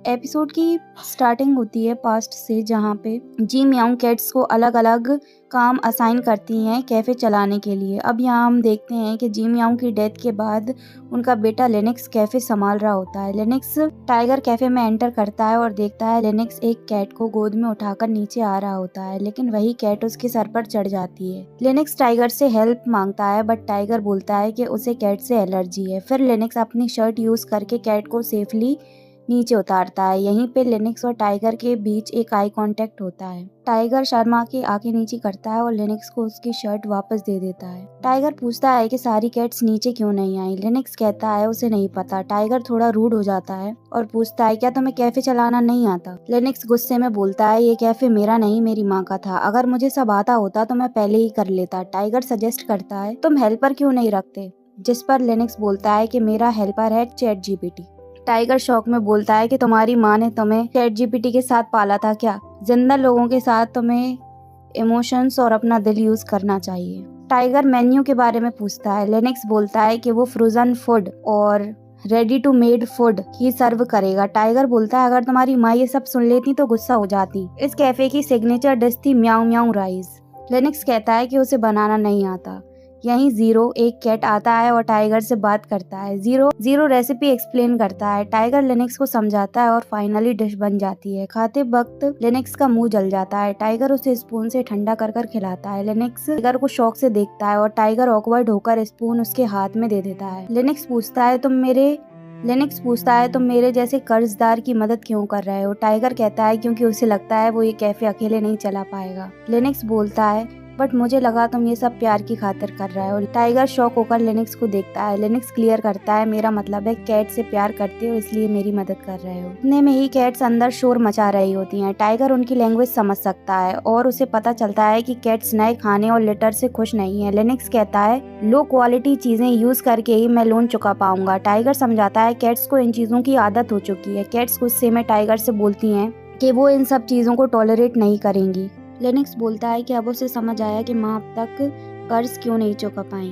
Episode की starting होती है पास्ट से, जहाँ पे जी म्याऊ कैट्स को अलग अलग काम असाइन करती हैं कैफ़े चलाने के लिए। अब यहाँ हम देखते हैं कि जी म्याऊ की डेथ के बाद उनका बेटा लिनक्स कैफ़े संभाल रहा होता है। लिनक्स टाइगर कैफ़े में एंटर करता है और देखता है लिनक्स एक कैट को गोद में उठाकर नीचे आ रहा होता है, लेकिन वही कैट उसके सर पर चढ़ जाती है। लिनक्स टाइगर से हेल्प मांगता है, बट टाइगर बोलता है कि उसे कैट से एलर्जी है। फिर लिनक्स अपनी शर्ट यूज करके कैट को सेफली नीचे उतारता है। यहीं पे लिनक्स और टाइगर के बीच एक आई कांटेक्ट होता है। टाइगर शर्मा के आंखें नीचे करता है और लिनक्स को उसकी शर्ट वापस दे देता है। टाइगर पूछता है कि सारी कैट्स नीचे क्यों नहीं आई। लिनक्स कहता है उसे नहीं पता। टाइगर थोड़ा रूड हो जाता है और पूछता है क्या तुम्हें कैफे चलाना नहीं आता। लिनक्स गुस्से में बोलता है ये कैफे मेरा नहीं, मेरी माँ का था। अगर मुझे सब आता होता तो मैं पहले ही कर लेता। टाइगर सजेस्ट करता है तुम हेल्पर क्यों नहीं रखते, जिस पर लिनक्स बोलता है कि मेरा हेल्पर है चैट जीपीटी। टाइगर शौक में बोलता है कि तुम्हारी माँ ने तुम्हें चैट जीपीटी के साथ पाला था क्या? जिंदा लोगों के साथ तुम्हें इमोशंस और अपना दिल यूज करना चाहिए। टाइगर मेन्यू के बारे में पूछता है। लिनक्स बोलता है कि वो फ्रोजन फूड और रेडी टू मेड फूड ही सर्व करेगा। टाइगर बोलता है अगर तुम्हारी माँ ये सब सुन लेती तो गुस्सा हो जाती। इस कैफे की सिग्नेचर डिश थी म्याऊ म्याऊ राइस। लिनक्स कहता है कि उसे बनाना नहीं आता। यहीं जीरो एक कैट आता है और टाइगर से बात करता है। जीरो रेसिपी एक्सप्लेन करता है। टाइगर लिनक्स को समझाता है और फाइनली डिश बन जाती है। खाते वक्त लिनक्स का मुंह जल जाता है। टाइगर उसे स्पून से ठंडा कर कर खिलाता है। लिनक्स टाइगर को शौक से देखता है और टाइगर ऑकवर्ड होकर स्पून उसके हाथ में दे देता है। लिनक्स पूछता है तुम मेरे जैसे कर्जदार की मदद क्यों कर रहे हो। टाइगर कहता है क्योंकि उसे लगता है वो ये कैफे अकेले नहीं चला पाएगा। लिनक्स बोलता है बट मुझे लगा तुम ये सब प्यार की खातिर कर रहे हो। टाइगर शॉक होकर लिनक्स को देखता है। लिनक्स क्लियर करता है मेरा मतलब है कैट से प्यार करते हो इसलिए मेरी मदद कर रहे हो। इतने में ही कैट्स अंदर शोर मचा रही होती हैं। टाइगर उनकी लैंग्वेज समझ सकता है और उसे पता चलता है कि कैट्स नए खाने और लिटर से खुश नहीं है। लिनक्स कहता है लो क्वालिटी चीजें यूज करके ही मैं लोन चुका पाऊंगा। टाइगर समझाता है कैट्स को इन चीजों की आदत हो चुकी है। कैट्स गुस्से में टाइगर से बोलती हैं कि वो इन सब चीजों को टॉलरेट नहीं करेंगी। लिनक्स बोलता है कि अब उसे समझ आया कि माँ अब तक कर्ज क्यों नहीं चुका पाई,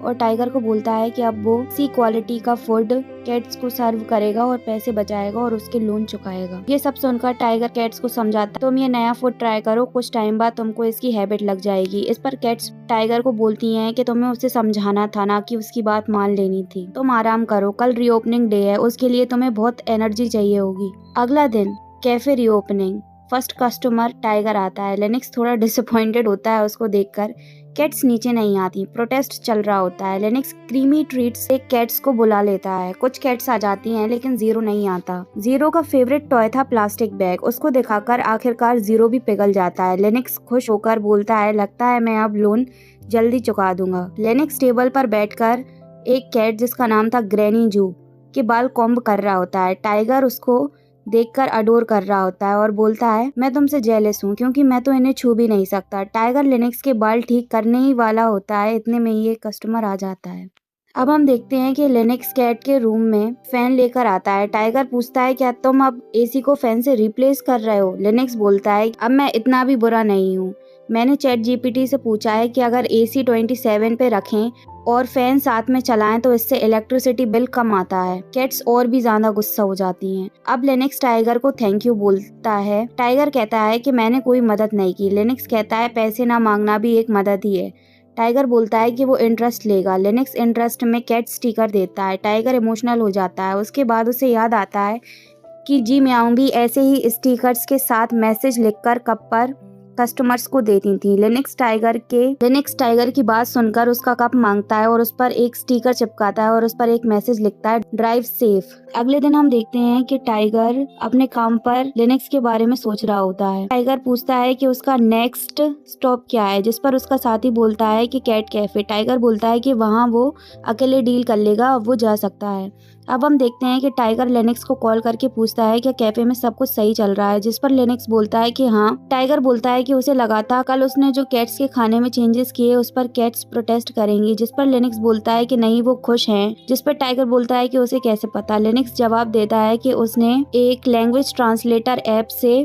और टाइगर को बोलता है कि अब वो सी क्वालिटी का फूड कैट्स को सर्व करेगा और पैसे बचाएगा और उसके लोन चुकाएगा। ये सब सुनकर टाइगर कैट्स को समझाता है तुम ये नया फूड ट्राई करो, कुछ टाइम बाद तुमको इसकी हैबिट लग जाएगी। इस पर कैट्स टाइगर को बोलती हैं कि तुम्हें उसे समझाना था ना कि उसकी बात मान लेनी थी। तुम आराम करो, कल रीओपनिंग डे है, उसके लिए तुम्हें बहुत एनर्जी चाहिए होगी। अगला दिन cafe reopening. First customer tiger आता है। लिनक्स थोड़ा डिसअपॉइंटेड होता है उसको देखकर। कैट्स नीचे नहीं आती। प्रोटेस्ट चल रहा होता है। लिनक्स क्रीमी ट्रीट से कैट्स को बुला लेता है। कुछ कैट्स आ जाती हैं लेकिन जीरो नहीं आता। जीरो का फेवरेट टॉय था प्लास्टिक बैग। उसको दिखाकर आखिरकार जीरो भी पिघल जाता है। लिनक्स खुश होकर बोलता है लगता है मैं अब लोन जल्दी चुका दूंगा। लिनक्स टेबल पर बैठकर एक कैट जिसका नाम था ग्रैनी जू के बाल कॉम्ब कर रहा होता है। टाइगर उसको देखकर अडोर कर रहा होता है और बोलता है मैं तुमसे जेलस हूँ क्योंकि मैं तो इन्हें छू भी नहीं सकता। टाइगर लिनक्स के बाल ठीक करने ही वाला होता है, इतने में ही एक कस्टमर आ जाता है। अब हम देखते हैं कि लिनक्स कैट के रूम में फैन लेकर आता है। टाइगर पूछता है क्या तुम अब एसी को फैन से रिप्लेस कर रहे हो। लिनक्स बोलता है अब मैं इतना भी बुरा नहीं हूँ। मैंने चैट जीपीटी से पूछा है कि अगर एसी 27 पे रखें और फैन साथ में चलाएं तो इससे इलेक्ट्रिसिटी बिल कम आता है। कैट्स और भी ज्यादा गुस्सा हो जाती हैं। अब लिनक्स टाइगर को थैंक यू बोलता है। टाइगर कहता है कि मैंने कोई मदद नहीं की। लिनक्स कहता है पैसे ना मांगना भी एक मदद ही है। टाइगर बोलता है कि वो इंटरेस्ट लेगा। लिनक्स इंटरेस्ट में कैट स्टिकर देता है। टाइगर इमोशनल हो जाता है। उसके बाद उसे याद आता है कि जी म्याऊ भी ऐसे ही स्टिकर्स के साथ मैसेज लिखकर कप पर कस्टमर्स को देती थी। लिनक्स टाइगर की बात सुनकर उसका कप मांगता है और उस पर एक स्टिकर चिपकाता है और उस पर एक मैसेज लिखता है ड्राइव सेफ। अगले दिन हम देखते हैं कि टाइगर अपने काम पर लिनक्स के बारे में सोच रहा होता है। टाइगर पूछता है कि उसका नेक्स्ट स्टॉप क्या है, जिस पर उसका साथी बोलता है कि कैट कैफे। टाइगर बोलता है कि वहाँ वो अकेले डील कर लेगा, अब वो जा सकता है। अब हम देखते हैं कि टाइगर लिनक्स को कॉल करके पूछता है कि कैफे में सब कुछ सही चल रहा है, जिस पर लिनक्स बोलता है कि हाँ। टाइगर बोलता है कि उसे लगा था कल उसने जो कैट्स के खाने में चेंजेस किए उस पर कैट्स प्रोटेस्ट करेंगी, जिस पर लिनक्स बोलता है कि नहीं वो खुश हैं, जिस पर टाइगर बोलता है कि उसे कैसे पता। लिनक्स जवाब देता है कि उसने एक लैंग्वेज ट्रांसलेटर ऐप से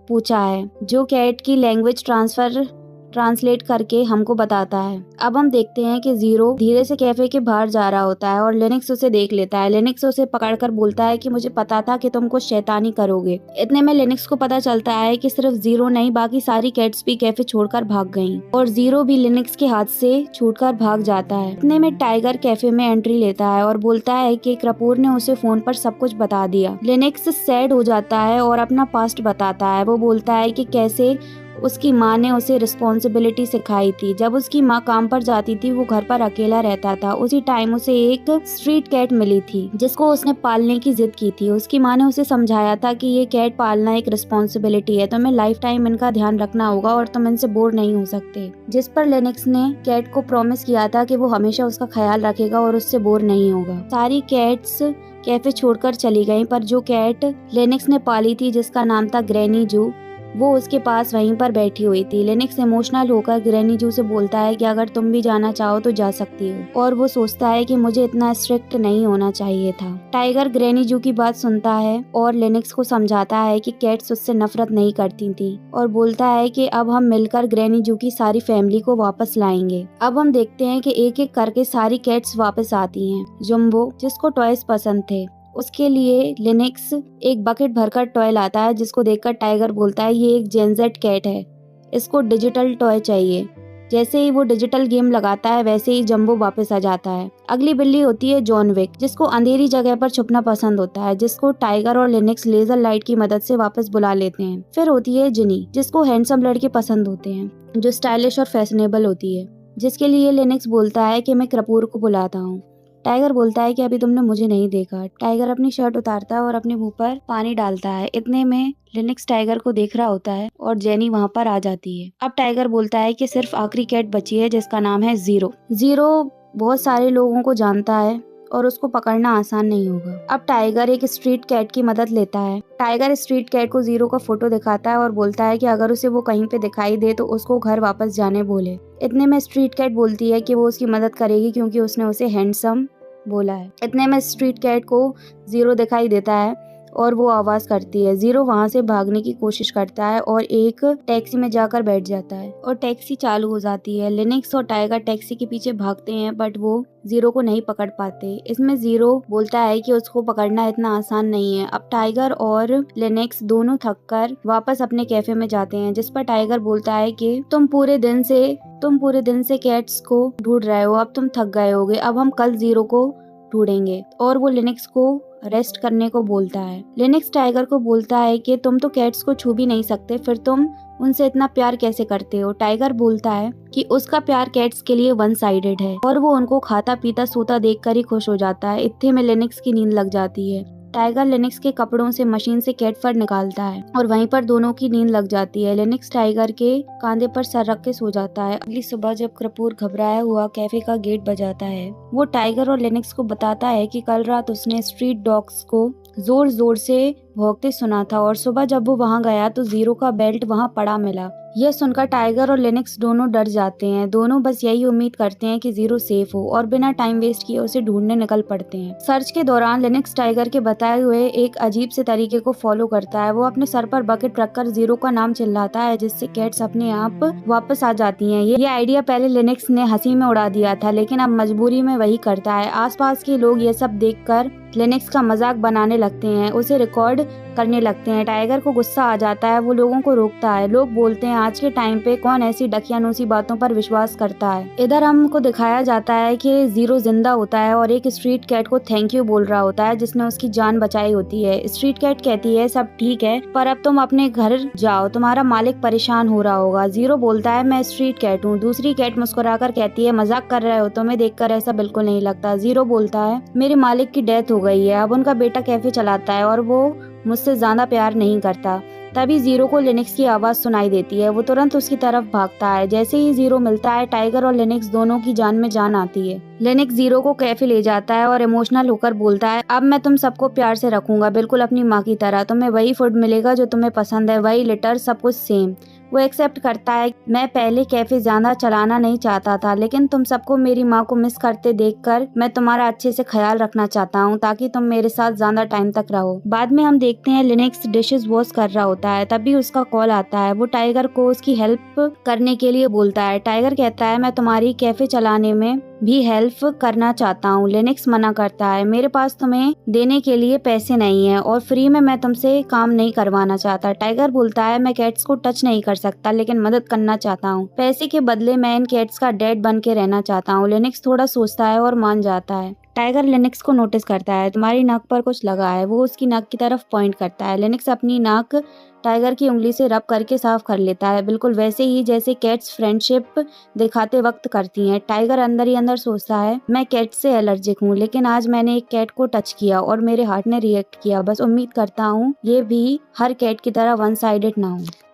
पूछा है जो कैट की लैंग्वेज ट्रांसफर ट्रांसलेट करके हमको बताता है। अब हम देखते हैं कि जीरो धीरे से कैफे के बाहर जा रहा होता है और लिनक्स उसे देख लेता है। लिनक्स उसे पकड़कर बोलता है कि मुझे पता था कि तुम कुछ शैतानी करोगे। इतने में लिनक्स को पता चलता है कि सिर्फ जीरो नहीं, बाकी सारी कैट्स भी कैफे छोड़कर भाग गईं और जीरो भी लिनक्स के हाथ से छूटकर भाग जाता है। इतने में टाइगर कैफे में एंट्री लेता है और बोलता है कि कपूर ने उसे फोन पर सब कुछ बता दिया। लिनक्स सैड हो जाता है और अपना पास्ट बताता है। वो बोलता है कि कैसे उसकी माँ ने उसे रिस्पॉन्सिबिलिटी सिखाई थी। जब उसकी माँ काम पर जाती थी वो घर पर अकेला रहता था। उसी टाइम उसे एक स्ट्रीट कैट मिली थी जिसको उसने पालने की जिद की थी। उसकी माँ ने उसे समझाया था कि ये कैट पालना एक रिस्पॉन्सिबिलिटी है, तुम्हें लाइफ टाइम इनका ध्यान रखना होगा और तुम इनसे बोर नहीं हो सकते। जिस पर लिनक्स ने कैट को प्रॉमिस किया था कि वो हमेशा उसका ख्याल रखेगा और उससे बोर नहीं होगा। सारी कैट्स कैफे छोड़कर चली गईं, पर जो कैट लिनक्स ने पाली थी जिसका नाम था ग्रैनी जू, वो उसके पास वहीं पर बैठी हुई थी। लिनक्स इमोशनल होकर ग्रैनी जू से बोलता है कि अगर तुम भी जाना चाहो तो जा सकती हो, और वो सोचता है कि मुझे इतना स्ट्रिक्ट नहीं होना चाहिए था। टाइगर ग्रैनी जू की बात सुनता है और लिनक्स को समझाता है कि कैट्स उससे नफरत नहीं करती थी और बोलता है कि अब हम मिलकर ग्रैनी जू की सारी फैमिली को वापस लाएंगे। अब हम देखते हैं कि एक एक करके सारी कैट्स वापस आती हैं। जुम्बो, जिसको टॉयज पसंद थे, उसके लिए लिनक्स एक बकेट भरकर टॉय लाता है, जिसको देखकर टाइगर बोलता है ये एक जेनजेट कैट है, इसको डिजिटल टॉय चाहिए। जैसे ही वो डिजिटल गेम लगाता है वैसे ही जंबो वापस आ जाता है। अगली बिल्ली होती है जॉन विक, जिसको अंधेरी जगह पर छुपना पसंद होता है, जिसको टाइगर और लिनक्स लेजर लाइट की मदद से वापस बुला लेते हैं। फिर होती है जिनी, जिसको हैंडसम लड़के पसंद होते हैं, जो स्टाइलिश और फैशनेबल होती है, जिसके लिए लिनक्स बोलता है कि मैं कपूर को बुलाता हूँ। टाइगर बोलता है कि अभी तुमने मुझे नहीं देखा। टाइगर अपनी शर्ट उतारता है और अपने मुंह पर पानी डालता है। इतने में लिनक्स टाइगर को देख रहा होता है और जेनी वहाँ पर आ जाती है। अब टाइगर बोलता है कि सिर्फ आखिरी कैट बची है जिसका नाम है जीरो। जीरो बहुत सारे लोगों को जानता है और उसको पकड़ना आसान नहीं होगा। अब टाइगर एक स्ट्रीट कैट की मदद लेता है। टाइगर स्ट्रीट कैट को जीरो का फोटो दिखाता है और बोलता है कि अगर उसे वो कहीं पे दिखाई दे तो उसको घर वापस जाने बोले। इतने में स्ट्रीट कैट बोलती है कि वो उसकी मदद करेगी क्योंकि उसने उसे हैंडसम बोला है। इतने में स्ट्रीट कैट को जीरो दिखाई देता है और वो आवाज करती है। जीरो वहाँ से भागने की कोशिश करता है और एक टैक्सी में जाकर बैठ जाता है और टैक्सी चालू हो जाती है। लिनक्स और टाइगर टैक्सी के पीछे भागते हैं बट वो जीरो को नहीं पकड़ पाते। इसमें जीरो बोलता है कि उसको पकड़ना इतना आसान नहीं है। अब टाइगर और लिनक्स दोनों थककर वापस अपने कैफे में जाते हैं, जिस पर टाइगर बोलता है कि तुम पूरे दिन से कैट्स को ढूंढ रहे हो, अब तुम थक गए होगे, अब हम कल जीरो को ढूंढेंगे। और वो लिनक्स को रेस्ट करने को बोलता है। लिनक्स टाइगर को बोलता है कि तुम तो कैट्स को छू भी नहीं सकते, फिर तुम उनसे इतना प्यार कैसे करते हो। टाइगर बोलता है कि उसका प्यार कैट्स के लिए वन साइडेड है और वो उनको खाता पीता सोता देखकर ही खुश हो जाता है। इतने में लिनक्स की नींद लग जाती है। टाइगर लिनक्स के कपड़ों से मशीन से कैट फर निकालता है और वहीं पर दोनों की नींद लग जाती है। लिनक्स टाइगर के कंधे पर सर रख के सो जाता है। अगली सुबह जब कपूर घबराया हुआ कैफे का गेट बजाता है, वो टाइगर और लिनक्स को बताता है कि कल रात उसने स्ट्रीट डॉग्स को जोर जोर से भौंकते सुना था और सुबह जब वो वहाँ गया तो जीरो का बेल्ट वहाँ पड़ा मिला। यह सुनकर टाइगर और लिनक्स दोनों डर जाते हैं। दोनों बस यही उम्मीद करते हैं कि जीरो सेफ हो और बिना टाइम वेस्ट किए उसे ढूंढने निकल पड़ते हैं। सर्च के दौरान लिनक्स टाइगर के बताए हुए एक अजीब से तरीके को फॉलो करता है। वो अपने सर पर बकेट रखकर जीरो का नाम चिल्लाता है, जिससे कैट्स अपने आप वापस आ जाती हैं। ये आइडिया पहले लिनक्स ने हंसी में उड़ा दिया था, लेकिन अब मजबूरी में वही करता है। आसपास के लोग ये सब देखकर लिनक्स का मजाक बनाने लगते हैं, उसे रिकॉर्ड करने लगते हैं। टाइगर को गुस्सा आ जाता है, वो लोगों को रोकता है। लोग बोलते हैं आज के टाइम पे कौन ऐसी डकियानूसी बातों पर विश्वास करता है। इधर हमको दिखाया जाता है कि जीरो जिंदा होता है और एक स्ट्रीट कैट को थैंक यू बोल रहा होता है, जिसने उसकी जान बचाई होती है। स्ट्रीट कैट कहती है सब ठीक है, पर अब तुम अपने घर जाओ, तुम्हारा मालिक परेशान हो रहा होगा। जीरो बोलता है मैं स्ट्रीट कैट हूँ। दूसरी कैट मुस्कुराकर कहती है मजाक कर रहे हो, तुम्हें देखकर ऐसा बिल्कुल नहीं लगता। जीरो बोलता है मेरे मालिक की डेथ हो गई है, अब उनका बेटा कैफे चलाता है और वो मुझसे ज्यादा प्यार नहीं करता। तभी जीरो को लिनक्स की आवाज सुनाई देती है। वो तुरंत उसकी तरफ भागता है। जैसे ही जीरो मिलता है, टाइगर और लिनक्स दोनों की जान में जान आती है। लिनक्स जीरो को कैफे ले जाता है और इमोशनल होकर बोलता है अब मैं तुम सबको प्यार से रखूंगा, बिल्कुल अपनी माँ की तरह। तुम्हें वही फूड मिलेगा जो तुम्हें पसंद है, वही लिटर, सब कुछ सेम। वो एक्सेप्ट करता है। मैं पहले कैफे ज्यादा चलाना नहीं चाहता था, लेकिन तुम सबको मेरी माँ को मिस करते देखकर मैं तुम्हारा अच्छे से ख्याल रखना चाहता हूँ ताकि तुम मेरे साथ ज्यादा टाइम तक रहो। बाद में हम देखते हैं लिनक्स डिशेस वॉश कर रहा होता है, तभी उसका कॉल आता है। वो टाइगर को उसकी हेल्प करने के लिए बोलता है। टाइगर कहता है मैं तुम्हारी कैफे चलाने में भी हेल्प करना चाहता हूँ। लिनक्स मना करता है, मेरे पास तुम्हें देने के लिए पैसे नहीं है और फ्री में मैं तुमसे काम नहीं करवाना चाहता। टाइगर बोलता है मैं कैट्स को टच नहीं कर सकता, लेकिन मदद करना चाहता हूँ। पैसे के बदले मैं इन कैट्स का डैड बन के रहना चाहता हूँ। लिनक्स थोड़ा सोचता है और मान जाता है। टाइगर लिनक्स को नोटिस करता है, तुम्हारी नाक पर कुछ लगा है। वो उसकी नाक की तरफ पॉइंट करता है। लिनक्स अपनी नाक टाइगर की उंगली से रब करके साफ कर लेता है, बिल्कुल वैसे ही जैसे कैट्स फ्रेंडशिप दिखाते वक्त करती हैं। टाइगर अंदर ही अंदर सोचता है मैं कैट से एलर्जिक हूँ, लेकिन आज मैंने एक कैट को टच किया और मेरे हार्ट ने रिएक्ट किया। बस उम्मीद करता हूँ ये भी हर कैट की तरह वन साइडेड ना हो।